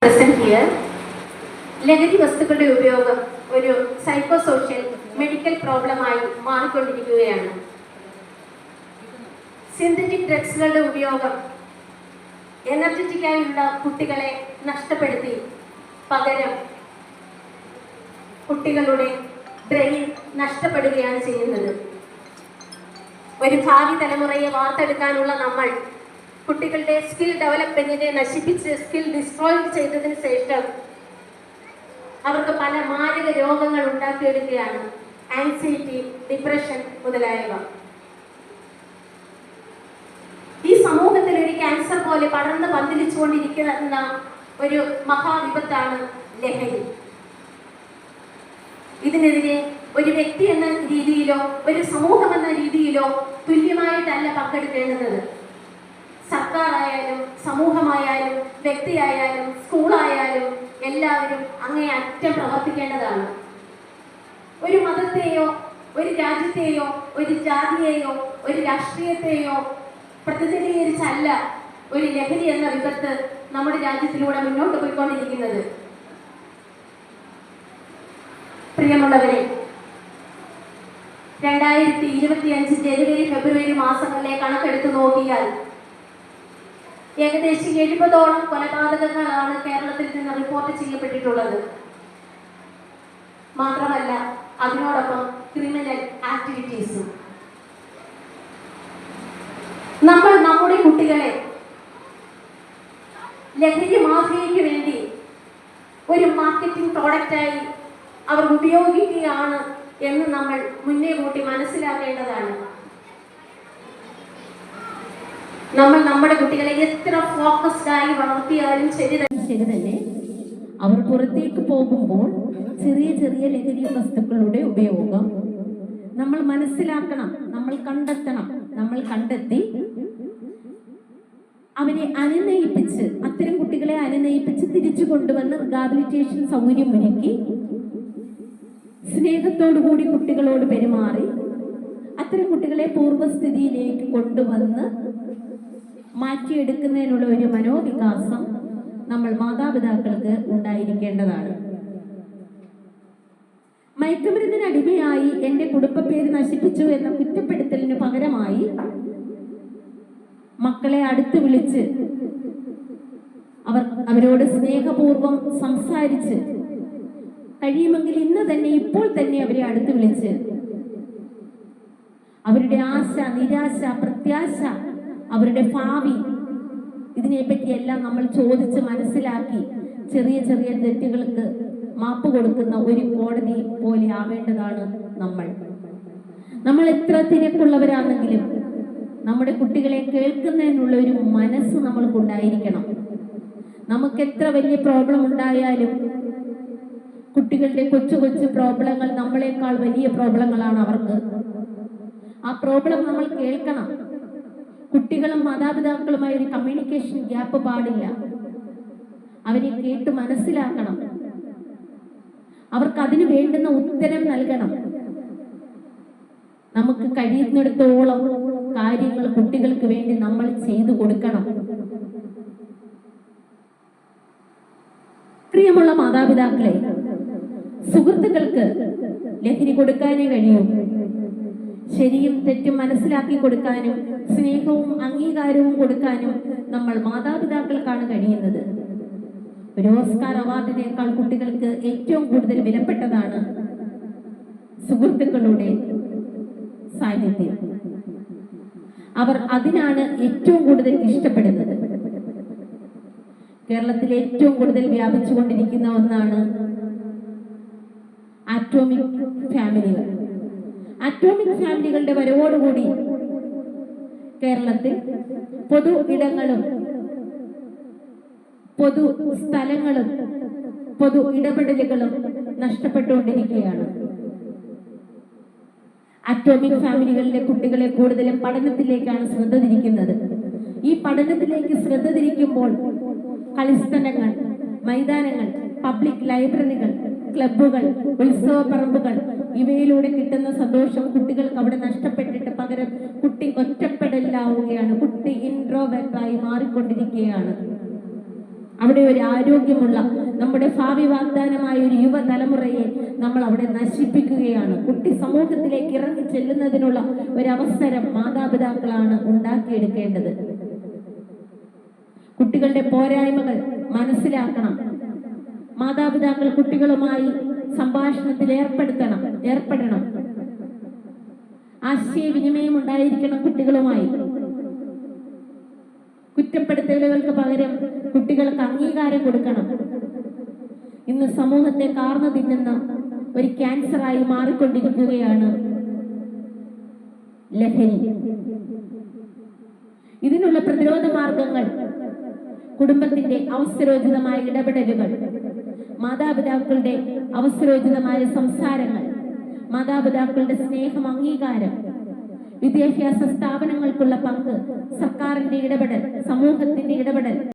present here. ലഹരി വസ്തുക്കളുടെ ഉപയോഗം ഒരു സൈക്കോ സോഷ്യൽ മെഡിക്കൽ പ്രോബ്ലമായി മാറിക്കൊണ്ടിരിക്കുകയാണ്. സിന്തറ്റിക് ഡ്രഗ്സുകളുടെ ഉപയോഗം എനർജറ്റിക്കായുള്ള കുട്ടികളെ നഷ്ടപ്പെടുത്തി പകരം കുട്ടികളുടെ ബ്രെയിൻ നഷ്ടപ്പെടുകയാണ് ചെയ്യുന്നത്. ഒരു ഭാവി തലമുറയെ വാർത്തെടുക്കാനുള്ള നമ്മൾ കുട്ടികളുടെ സ്കിൽ ഡെവലപ്മെന്റിനെ നശിപ്പിച്ച് സ്കിൽ ഡിസ്ട്രോയ് ചെയ്തതിന് ശേഷം അവർക്ക് പല മാരക രോഗങ്ങൾ ഉണ്ടാക്കിയെടുക്കുകയാണ്. ആൻസൈറ്റി, ഡിപ്രഷൻ മുതലായവ. ഈ സമൂഹത്തിൽ ഒരു ക്യാൻസർ പോലെ പടർന്ന് പന്തലിച്ചുകൊണ്ടിരിക്കുന്ന ഒരു മഹാവിപത്താണ് ലഹരി. ഇതിനെതിരെ ഒരു വ്യക്തി എന്ന രീതിയിലോ ഒരു സമൂഹം എന്ന രീതിയിലോ തുല്യമായിട്ടല്ല പങ്കെടുക്കേണ്ടത്. സർക്കാരായാലും സമൂഹമായാലും വ്യക്തിയായാലും സ്കൂളായാലും എല്ലാവരും അങ്ങേയറ്റം പ്രവർത്തിക്കേണ്ടതാണ്. ഒരു മതത്തെയോ ഒരു രാജ്യത്തെയോ ഒരു ജാതിയെയോ ഒരു രാഷ്ട്രീയത്തെയോ പ്രതിനിധീകരിച്ചല്ല ഒരു ലഹരി എന്ന വിപത്ത് നമ്മുടെ രാജ്യത്തിലൂടെ മുന്നോട്ട് പോയിക്കൊണ്ടിരിക്കുന്നത്. പ്രിയമുള്ളവരെ, 2025 ജനുവരി ഫെബ്രുവരി മാസങ്ങളിലെ കണക്കെടുത്ത് നോക്കിയാൽ ഏകദേശം 70ഓളം കൊലപാതകങ്ങളാണ് കേരളത്തിൽ നിന്ന് റിപ്പോർട്ട് ചെയ്യപ്പെട്ടിട്ടുള്ളത്. മാത്രമല്ല അതിനോടൊപ്പം ക്രിമിനൽ ആക്ടിവിറ്റീസും. നമ്മൾ നമ്മുടെ കുട്ടികളെ ലഹരി മാഫിയയ്ക്ക് വേണ്ടി ഒരു മാർക്കറ്റിംഗ് പ്രോഡക്റ്റായി അവർ ഉപയോഗിക്കുകയാണ് എന്ന് നമ്മൾ മുന്നേ കൂട്ടി മനസ്സിലാക്കേണ്ടതാണ്. നമ്മൾ നമ്മുടെ കുട്ടികളെ എത്ര ഫോക്കസ്ഡായി വളർത്തിയാലും ശരി തന്നെ അവർ പുറത്തേക്ക് പോകുമ്പോൾ ചെറിയ ചെറിയ ലഹരി വസ്തുക്കളുടെ ഉപയോഗം നമ്മൾ മനസ്സിലാക്കണം, നമ്മൾ കണ്ടെത്തണം. നമ്മൾ കണ്ടെത്തി അവരെ അനുനയിപ്പിച്ച്, അത്തരം കുട്ടികളെ അനുനയിപ്പിച്ച് തിരിച്ചു കൊണ്ടുവന്ന് റിഹാബിലിറ്റേഷൻ സൗകര്യം ഒരുക്കി സ്നേഹത്തോടുകൂടി കുട്ടികളോട് പെരുമാറി അത്തരം കുട്ടികളെ പൂർവ്വസ്ഥിതിയിലേക്ക് കൊണ്ടുവന്ന് മാറ്റിയെടുക്കുന്നതിനുള്ള ഒരു മനോവികാസം നമ്മൾ മാതാപിതാക്കൾക്ക് ഉണ്ടായിരിക്കേണ്ടതാണ്. മയക്കുമരുന്നിന് അടിമയായി എന്റെ കുടുംബപ്പേര് നശിപ്പിച്ചു എന്ന കുറ്റപ്പെടുത്തലിന് പകരമായി മക്കളെ അടുത്ത് വിളിച്ച് അവരോട് സ്നേഹപൂർവം സംസാരിച്ച്, കഴിയുമെങ്കിൽ ഇന്ന് തന്നെ ഇപ്പോൾ തന്നെ അവരെ അടുത്ത് വിളിച്ച് അവരുടെ ആശ, നിരാശ, പ്രത്യാശ, അവരുടെ ഭാവി, ഇതിനെപ്പറ്റിയെല്ലാം നമ്മൾ ചോദിച്ച് മനസ്സിലാക്കി ചെറിയ ചെറിയ തെറ്റുകൾക്ക് മാപ്പ് കൊടുക്കുന്ന ഒരു കോടതി പോലെ ആവേണ്ടതാണ് നമ്മൾ എത്ര തിരക്കുള്ളവരാണെങ്കിലും നമ്മുടെ കുട്ടികളെ കേൾക്കുന്നതിനുള്ള ഒരു മനസ്സ് നമ്മൾക്കുണ്ടായിരിക്കണം. നമുക്ക് എത്ര വലിയ പ്രോബ്ലം ഉണ്ടായാലും കുട്ടികളുടെ കൊച്ചു കൊച്ചു പ്രോബ്ലങ്ങൾ നമ്മളെക്കാൾ വലിയ പ്രോബ്ലങ്ങളാണ് അവർക്ക്. ആ പ്രോബ്ലം നമ്മൾ കേൾക്കണം. കുട്ടികളും മാതാപിതാക്കളുമായി ഒരു കമ്മ്യൂണിക്കേഷൻ ഗ്യാപ്പ് പാടില്ല. അവരെ കേട്ട് മനസ്സിലാക്കണം. അവർക്ക് അതിന് വേണ്ടുന്ന ഉത്തരം നൽകണം. നമുക്ക് കഴിയുന്നിടത്തോളം കാര്യങ്ങൾ കുട്ടികൾക്ക് വേണ്ടി നമ്മൾ ചെയ്തു കൊടുക്കണം. പ്രിയമുള്ള മാതാപിതാക്കളെ, സുഹൃത്തുക്കൾക്ക് ലഹരി കൊടുക്കാനേ കഴിയും. ശരിയും തെറ്റും മനസ്സിലാക്കി കൊടുക്കാനും സ്നേഹവും അംഗീകാരവും കൊടുക്കാനും നമ്മൾ മാതാപിതാക്കൾക്കാണ് കഴിയുന്നത്. ഒരു ഓസ്കാർ അവാർഡിനേക്കാൾ കുട്ടികൾക്ക് ഏറ്റവും കൂടുതൽ വിലപ്പെട്ടതാണ് സുഹൃത്തുക്കളുടെ സാന്നിധ്യം. അവർ അതിനാണ് ഏറ്റവും കൂടുതൽ ഇഷ്ടപ്പെടുന്നത്. കേരളത്തിൽ ഏറ്റവും കൂടുതൽ വ്യാപിച്ചുകൊണ്ടിരിക്കുന്ന ഒന്നാണ് ആറ്റോമിക് ഫാമിലികൾ. ആറ്റോമിക് ഫാമിലികളുടെ വരവോടുകൂടി കേരളത്തിൽ പൊതു ഇടങ്ങളും പൊതു സ്ഥലങ്ങളും പൊതു ഇടപെടലുകളും നഷ്ടപ്പെട്ടുകൊണ്ടിരിക്കുകയാണ്. ആറ്റോമിക് ഫാമിലികളിലെ കുട്ടികളെ കൂടുതലും പഠനത്തിലേക്കാണ് ശ്രദ്ധ തിരിക്കുന്നത്. ഈ പഠനത്തിലേക്ക് ശ്രദ്ധ തിരിക്കുമ്പോൾ കളിസ്ഥലങ്ങൾ, മൈതാനങ്ങൾ, പബ്ലിക് ലൈബ്രറികൾ, ക്ലബ്ബുകൾ, ഉത്സവ പറമ്പുകൾ, ഇവയിലൂടെ കിട്ടുന്ന സന്തോഷം കുട്ടികൾക്ക് അവിടെ നഷ്ടപ്പെട്ടിട്ട് പകരം കുട്ടി ഒറ്റപ്പെടലാവുകയാണ്. കുട്ടി ഇൻട്രോവേർട്ടായി മാറിക്കൊണ്ടിരിക്കുകയാണ്. അവിടെ ഒരു ആരോഗ്യമുള്ള നമ്മുടെ ഭാവി വാഗ്ദാനമായ ഒരു യുവതലമുറയെ നമ്മൾ അവിടെ നശിപ്പിക്കുകയാണ്. കുട്ടി സമൂഹത്തിലേക്ക് ഇറങ്ങി ചെല്ലുന്നതിനുള്ള ഒരവസരം മാതാപിതാക്കളാണ് ഉണ്ടാക്കിയെടുക്കേണ്ടത്. കുട്ടികളുടെ പോരായ്മകൾ മനസ്സിലാക്കണം. മാതാപിതാക്കൾ കുട്ടികളുമായി സംഭാഷണത്തിൽ ഏർപ്പെടണം. ആശയവിനിമയം ഉണ്ടായിരിക്കണം കുട്ടികളുമായി. കുറ്റപ്പെടുത്തലുകൾക്ക് പകരം കുട്ടികൾക്ക് അംഗീകാരം കൊടുക്കണം. ഇന്ന് സമൂഹത്തെ കാർന്നു തിന്നുന്ന ഒരു ക്യാൻസറായി മാറിക്കൊണ്ടിരിക്കുകയാണ് ലഹരി. ഇതിനുള്ള പ്രതിരോധ മാർഗങ്ങൾ കുടുംബത്തിന്റെ അവസരോചിതമായ ഇടപെടലുകൾ, മാതാപിതാക്കളുടെ അവസരോചിതമായ സംസാരങ്ങൾ, മാതാപിതാക്കളുടെ സ്നേഹം, അംഗീകാരം, വിദ്യാഭ്യാസ സ്ഥാപനങ്ങൾക്കുള്ള പങ്ക്, സർക്കാരിന്റെ ഇടപെടൽ, സമൂഹത്തിന്റെ ഇടപെടൽ